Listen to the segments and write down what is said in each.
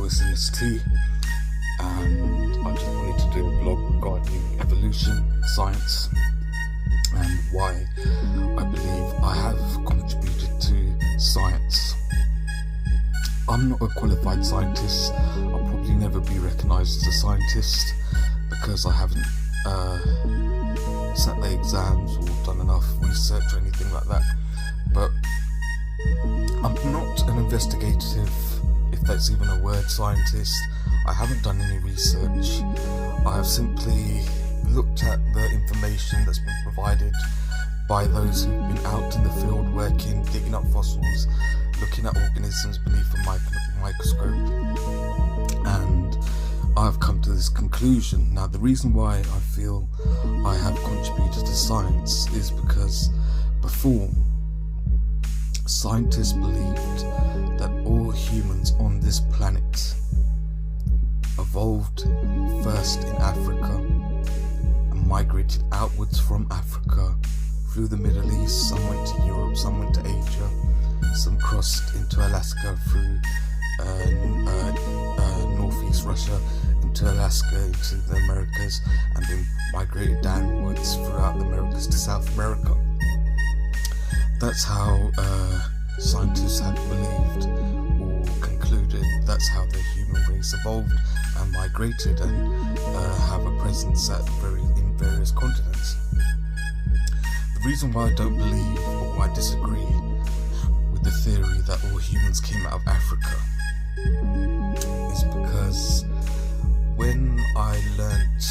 voice in this tea, and I just wanted to do a blog regarding evolution, science, and why I believe I have contributed to science. I'm not a qualified scientist. I'll probably never be recognised as a scientist because I haven't sat the exams or done enough research or anything like that. But I'm not an investigative, if that's even a word, scientist. I haven't done any research. I have simply looked at the information that's been provided by those who've been out in the field working, digging up fossils, looking at organisms beneath a microscope, and I've come to this conclusion. Now, the reason why I feel I have contributed to science is because before, scientists believed that all humans on this planet evolved first in Africa and migrated outwards from Africa through the Middle East. Some went to Europe, some went to Asia, some crossed into Alaska through northeast Russia, into Alaska, into the Americas, and then migrated downwards throughout the Americas to South America. That's how scientists have believed or concluded. That's how the human race evolved and migrated and have a presence in various continents. The reason why I don't believe or I disagree with the theory that all humans came out of Africa is because when I learnt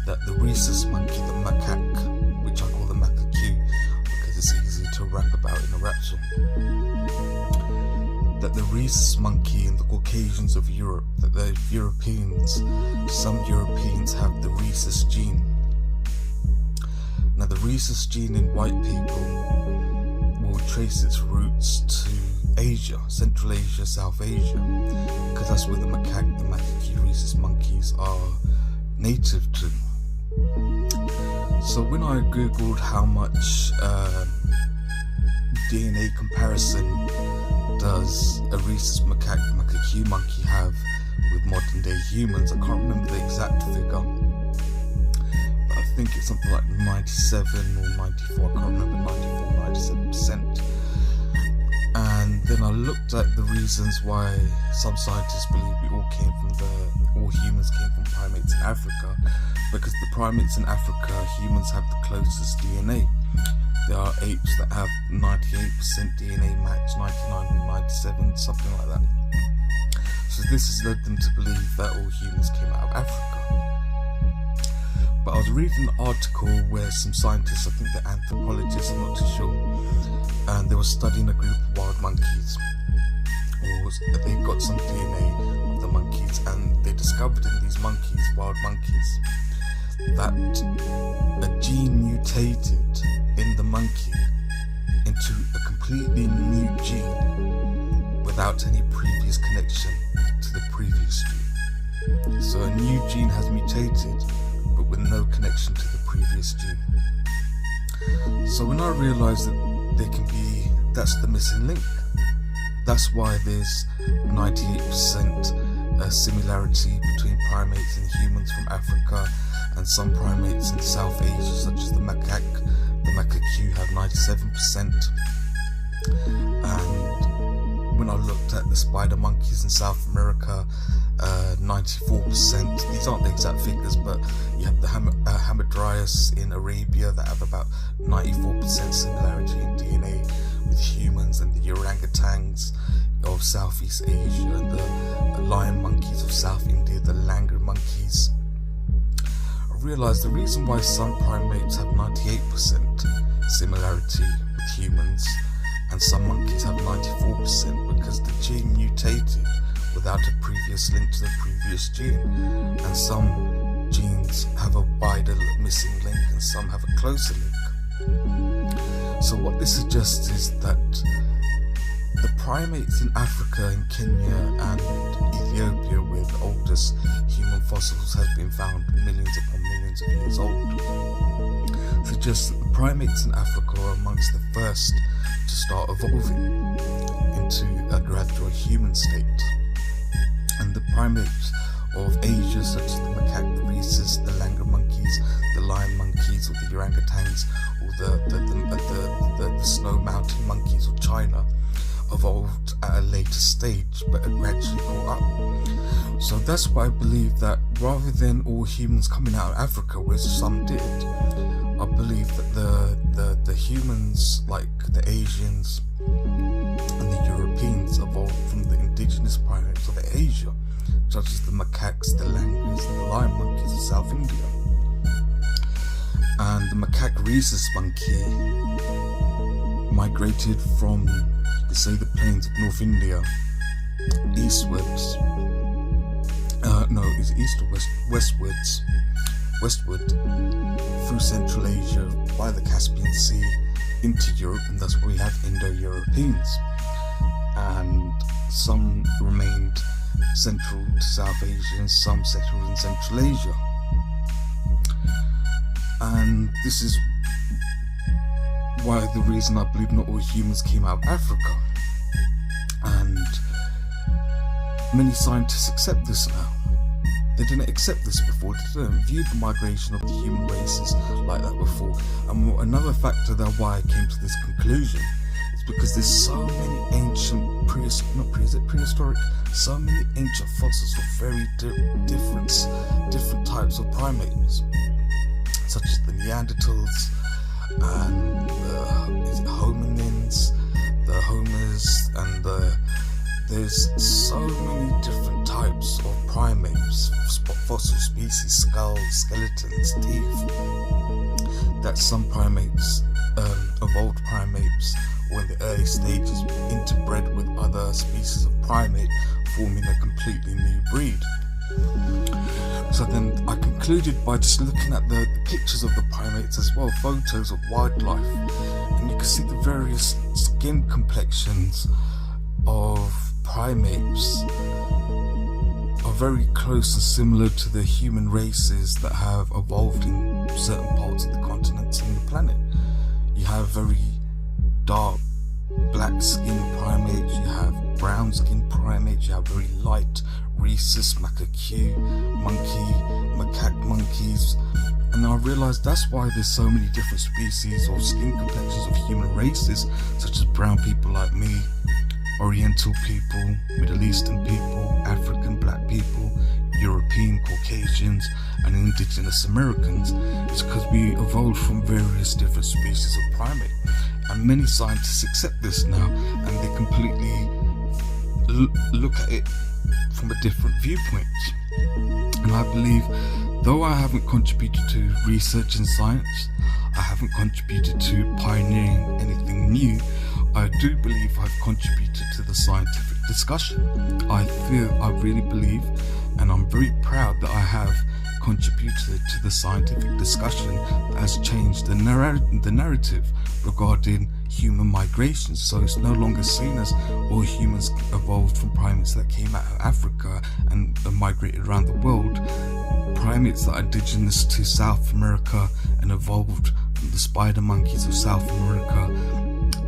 that the rhesus monkey, the macaque, which I call the macaque because it's easy to rap about in a rap song, that the rhesus monkey in the Caucasians of Europe, that the Europeans, some Europeans have the rhesus gene. Now, the rhesus gene in white people will trace its roots to Asia, Central Asia, South Asia, because that's where the macaque rhesus monkeys are native to. So when I googled how much DNA comparison does a rhesus macaque monkey have with modern day humans, I can't remember the exact figure, but I think it's something like 97 or 94, I can't remember, 94, 97%. And then I looked at the reasons why some scientists believe all humans came from primates in Africa, because the primates in Africa, humans have the closest DNA. There are apes that have 98% DNA match, 99 or 97, something like that. So this has led them to believe that all humans came out of Africa. But I was reading an article where some scientists, I think they're anthropologists, I'm not too sure, and they were studying a group of wild monkeys, or they got some DNA of the monkeys, and they discovered in these monkeys, wild monkeys, that a gene mutated in the monkey into a completely new gene without any previous connection to the previous gene. So a new gene has mutated but with no connection to the previous gene. So when I realised that that's the missing link. That's why there's 98% similarity between primates and humans from Africa, and some primates in South Asia, such as the macaque have 97%. And when I looked at the spider monkeys in South America, 94%. These aren't the exact figures, but you have the Hamadryas in Arabia that have about 94% similarity in DNA with humans, and the orangutans of Southeast Asia, and the lion monkeys of South India, the langur monkeys. I realised the reason why some primates have 98% similarity with humans and some monkeys have 94% because the gene mutated without a previous link to the previous gene, and some genes have a wider missing link and some have a closer link. So what this suggests is that the primates in Africa, in Kenya and Ethiopia, where the oldest human fossils have been found millions upon millions of years old, suggests that the primates in Africa are amongst the first to start evolving into a gradual human state. and the primates of Asia, such as the macaque, the rhesus, the langur monkeys, the lion monkeys, or the orangutans, or the snow mountain monkeys of China, evolved at a later stage, but it gradually caught up. So that's why I believe that rather than all humans coming out of Africa, which some did, I believe that the humans, like the Asians and the Europeans, evolved from the indigenous primates of Asia, such as the macaques, the langurs, and the lion monkeys of South India. And the macaque rhesus monkey migrated from, you could say, the plains of North India eastwards. It's east or westward through Central Asia by the Caspian Sea into Europe, and that's where we have Indo-Europeans. And some remained central to South Asia and some settled in Central Asia. And this is why the reason I believe not all humans came out of Africa. And many scientists accept this now. They didn't accept this before. They didn't view the migration of the human races like that before. And another factor that why I came to this conclusion is because there's so many ancient prehistoric, so many ancient fossils of very different types of primates, such as the Neanderthals and the hominins, the homers, and there's so many different types of primates, fossil species, skulls, skeletons, teeth, that some primates, evolved primates, or in the early stages interbred with other species of primate, forming a completely new breed. So then I concluded by just looking at the pictures of the primates as well, photos of wildlife, and you can see the various skin complexions of primates are very close and similar to the human races that have evolved in certain parts of the continents and the planet. You have very dark black skinned primates, you have brown skinned primates, you have very light rhesus, macaque monkeys, and I realized that's why there's so many different species or skin complexions of human races, such as brown people like me, Oriental people, Middle Eastern people, African black people, European Caucasians, and indigenous Americans. It's because we evolved from various different species of primate, and many scientists accept this now, and they completely look at it from a different viewpoint. And I believe, though I haven't contributed to research in science, I haven't contributed to pioneering anything new, I do believe I've contributed to the scientific discussion. I really believe, and I'm very proud that I have contributed to the scientific discussion that has changed the narrative regarding human migration. So it's no longer seen as all humans evolved from primates that came out of Africa and migrated around the world. Primates that are indigenous to South America and evolved from the spider monkeys of South America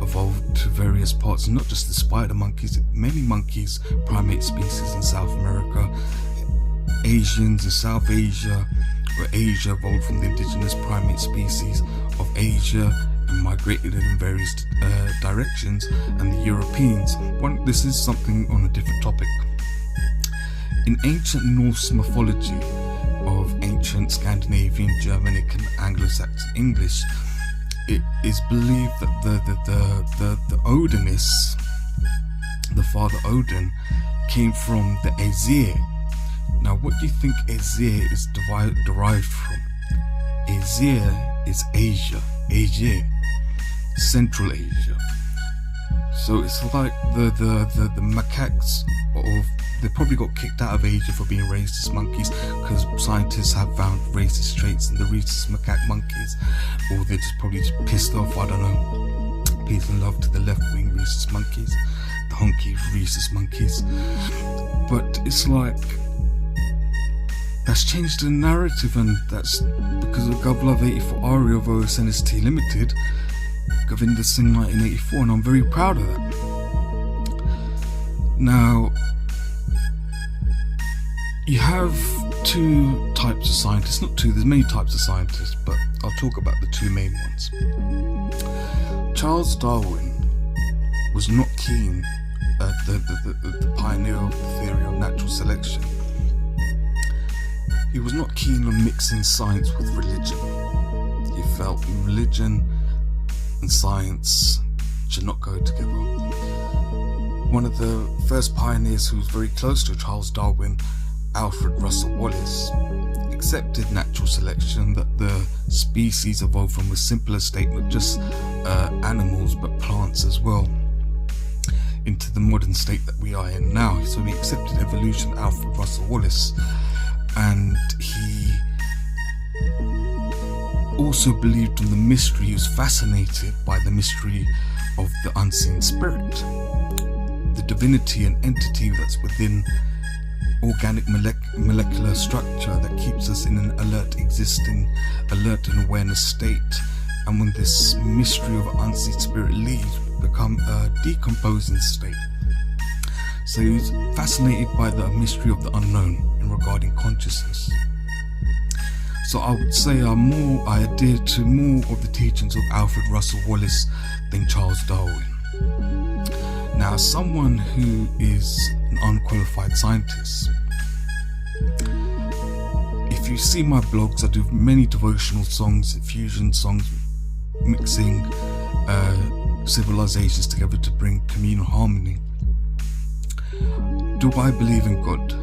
evolved to various parts, not just the spider monkeys, many monkeys, primate species in South America, Asians in South Asia, where Asia evolved from the indigenous primate species of Asia and migrated in various directions, and the Europeans. This is something on a different topic. In ancient Norse mythology of ancient Scandinavian, Germanic, and Anglo-Saxon English, it is believed that the Odinists, the father Odin, came from the Aesir. Now, what do you think Aesir is derived from? Aesir is Asia, Central Asia. So it's like the macaques they probably got kicked out of Asia for being racist monkeys, because scientists have found racist traits in the rhesus macaque monkeys, or they're just probably just pissed off, I don't know. Peace and love to the left-wing rhesus monkeys, the honky rhesus monkeys. But it's like, that's changed the narrative, and that's because of Guvluv84Arya of OSNST Limited, Gavinder Singh 1984, and I'm very proud of that. Now, You have two types of scientists, not two, there's many types of scientists, but I'll talk about the two main ones. Charles Darwin was not keen, the pioneer of the theory of natural selection. He was not keen on mixing science with religion. He felt religion and science should not go together. One of the first pioneers who was very close to Charles Darwin, Alfred Russel Wallace, accepted natural selection, that the species evolved from a simpler state, not just animals but plants as well, into the modern state that we are in now. So he accepted evolution, Alfred Russel Wallace, and he also believed in the mystery. He was fascinated by the mystery of the unseen spirit, the divinity and entity that's within organic molecular structure that keeps us in an alert and awareness state. And when this mystery of unseen spirit leaves, become a decomposing state. So he was fascinated by the mystery of the unknown in regarding consciousness. So I would say I adhere to more of the teachings of Alfred Russel Wallace than Charles Darwin. Now, as someone who is an unqualified scientist, if you see my blogs, I do many devotional songs, fusion songs, mixing civilizations together to bring communal harmony. Do I believe in God?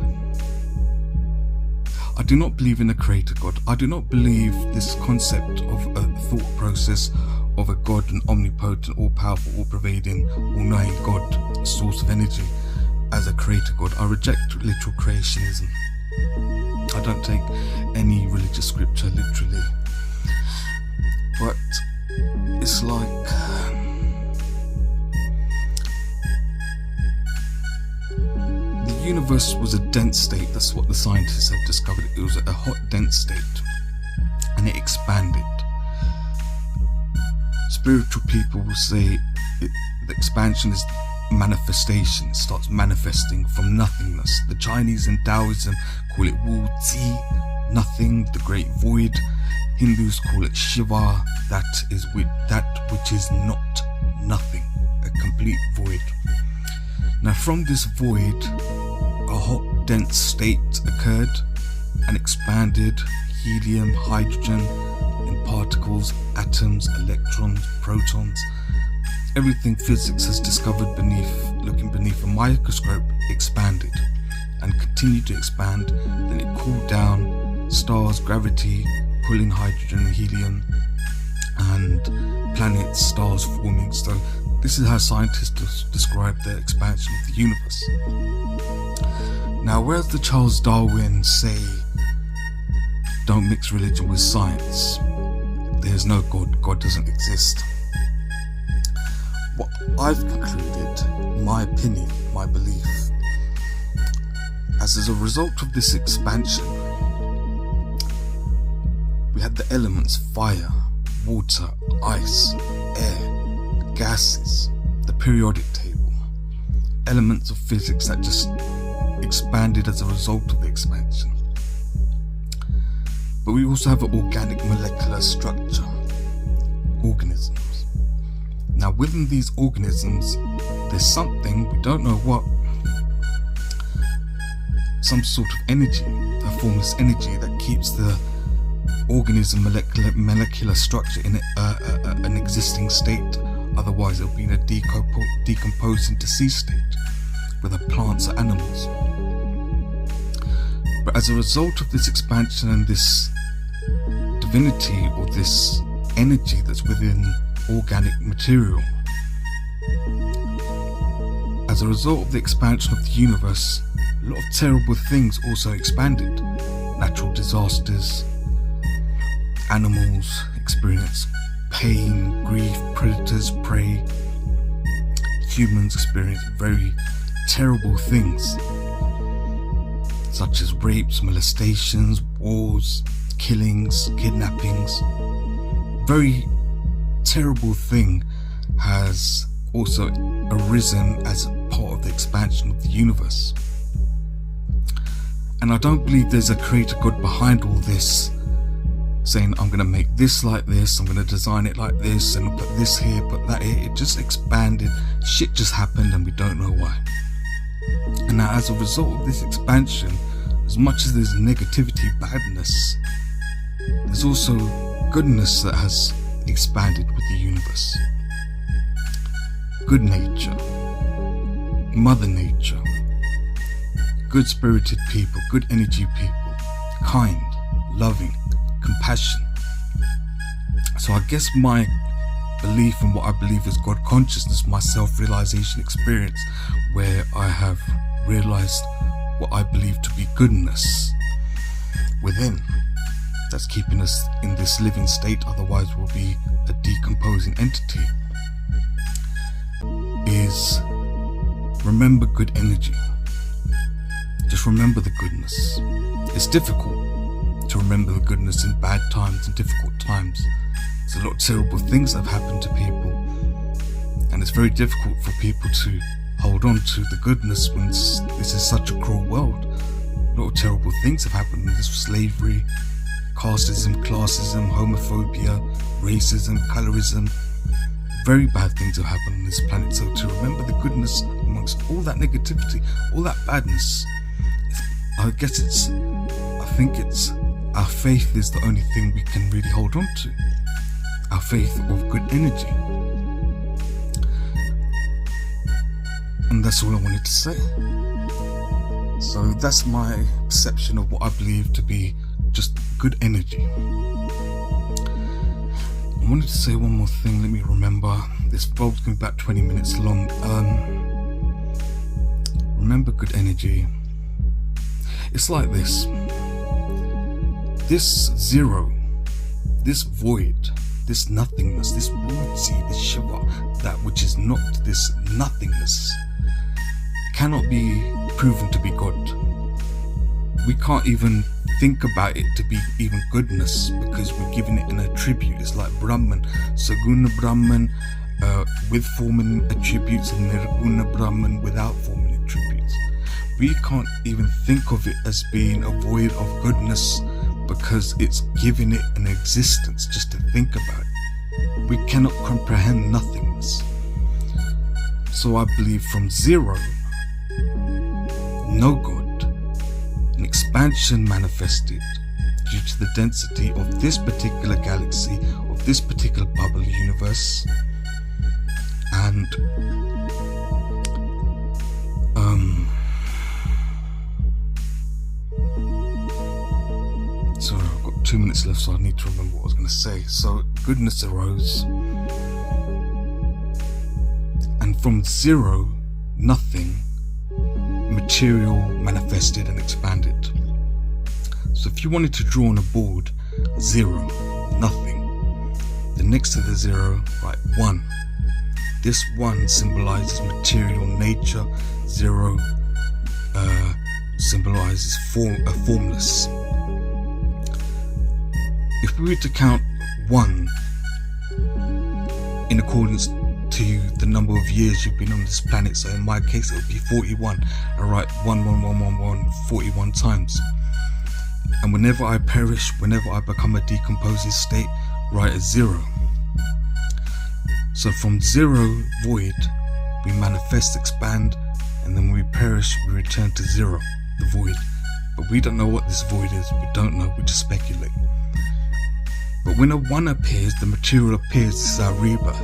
I do not believe in a creator God. I do not believe this concept of a thought process of a God, an omnipotent, all-powerful, all-pervading, all-knowing God, a source of energy, as a creator God. I reject literal creationism. I don't take any religious scripture literally. But it's like the universe was a dense state. That's what the scientists have discovered. It was a hot, dense state, and it expanded. Spiritual people will say the expansion is manifestation. It starts manifesting from nothingness. The Chinese in Taoism call it Wu Zi, nothing, the great void. Hindus call it Shiva, that which is not nothing, a complete void. Now from this void, a hot, dense state occurred and expanded. Helium, hydrogen, in particles, atoms, electrons, protons. Everything physics has discovered looking beneath a microscope, expanded and continued to expand. Then it cooled down. Stars, gravity, pulling hydrogen and helium, and planets, stars forming. So this is how scientists describe the expansion of the universe. Now, whereas the Charles Darwin say don't mix religion with science, there's no God, God doesn't exist. What I've concluded, my opinion, my belief, as a result of this expansion, we had the elements fire, water, ice, air, gases, the periodic table, elements of physics that just expanded as a result of the expansion. But we also have an organic molecular structure, organisms. Now within these organisms, there's something, we don't know what, some sort of energy, a formless energy that keeps the organism molecular structure in an existing state. Otherwise it'll be in a decomposing deceased state, whether plants or animals. But as a result of this expansion and this divinity, or this energy that's within organic material, as a result of the expansion of the universe, a lot of terrible things also expanded. Natural disasters, animals experience pain, grief, predators, prey. Humans experience very terrible things, such as rapes, molestations, wars, killings, kidnappings. Very terrible thing has also arisen as part of the expansion of the universe. And I don't believe there's a creator God behind all this, saying I'm going to make this like this, I'm going to design it like this, and I'll put this here, put that here. It just expanded. Shit just happened and we don't know why. And now as a result of this expansion, as much as there's negativity, badness, there's also goodness that has expanded with the universe. Good nature, Mother Nature, good spirited people, good energy people, kind, loving, compassion. So I guess my belief in what I believe is God consciousness, my self-realization experience, where I have realized what I believe to be goodness within, that's keeping us in this living state, otherwise we'll be a decomposing entity, is remember good energy. Just remember the goodness. It's difficult to remember the goodness in bad times and difficult times. There's a lot of terrible things that have happened to people, and it's very difficult for people to hold on to the goodness when this is such a cruel world. A lot of terrible things have happened in this: slavery, casteism, classism, homophobia, racism, colorism. Very bad things have happened on this planet. So to remember the goodness amongst all that negativity, all that badness, I think it's our faith is the only thing we can really hold on to. Our faith of good energy. And that's all I wanted to say. So that's my perception of what I believe to be just good energy. I wanted to say one more thing. Let me remember. This vlog's going to be about 20 minutes long. Remember good energy. It's like this. This zero, this void, this nothingness, this voidzi, this shiva, that which is not this nothingness, cannot be proven to be God. We can't even think about it to be even goodness, because we're giving it an attribute. It's like Brahman, Saguna Brahman with forming attributes, and Nirguna Brahman without forming attributes. We can't even think of it as being a void of goodness, because it's giving it an existence just to think about it. We cannot comprehend nothingness. So I believe from zero, no God, an expansion manifested due to the density of this particular galaxy, of this particular bubble universe, and sorry, I've got 2 minutes left, so I need to remember what I was going to say. So goodness arose, and from zero, nothing, material manifested and expanded. So if you wanted to draw on a board, zero, nothing, then next to the zero, write one. This one symbolizes material nature. Zero symbolizes formless. If we were to count one in accordance to the number of years you've been on this planet, so in my case it would be 41, I write 11111 41 times. And whenever I perish, whenever I become a decomposing state, write a zero. So from zero, void, we manifest, expand, and then when we perish, we return to zero, the void. But we don't know what this void is. We don't know, we just speculate. But when a one appears, the material appears. This is our rebirth.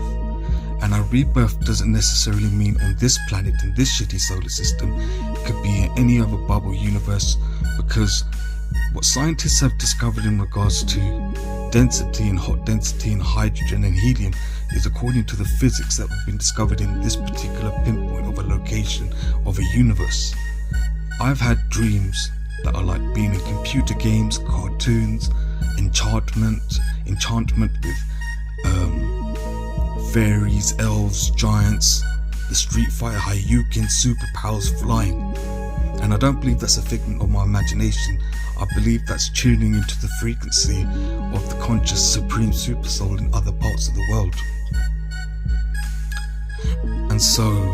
And our rebirth doesn't necessarily mean on this planet, in this shitty solar system. It could be in any other bubble universe, because what scientists have discovered in regards to density and hot density and hydrogen and helium is according to the physics that have been discovered in this particular pinpoint of a location of a universe. I've had dreams that are like being in computer games, cartoons, enchantment with fairies, elves, giants, the Street Fighter Hayukin, superpowers, flying. And I don't believe that's a figment of my imagination. I believe that's tuning into the frequency of the conscious supreme supersoul in other parts of the world. And so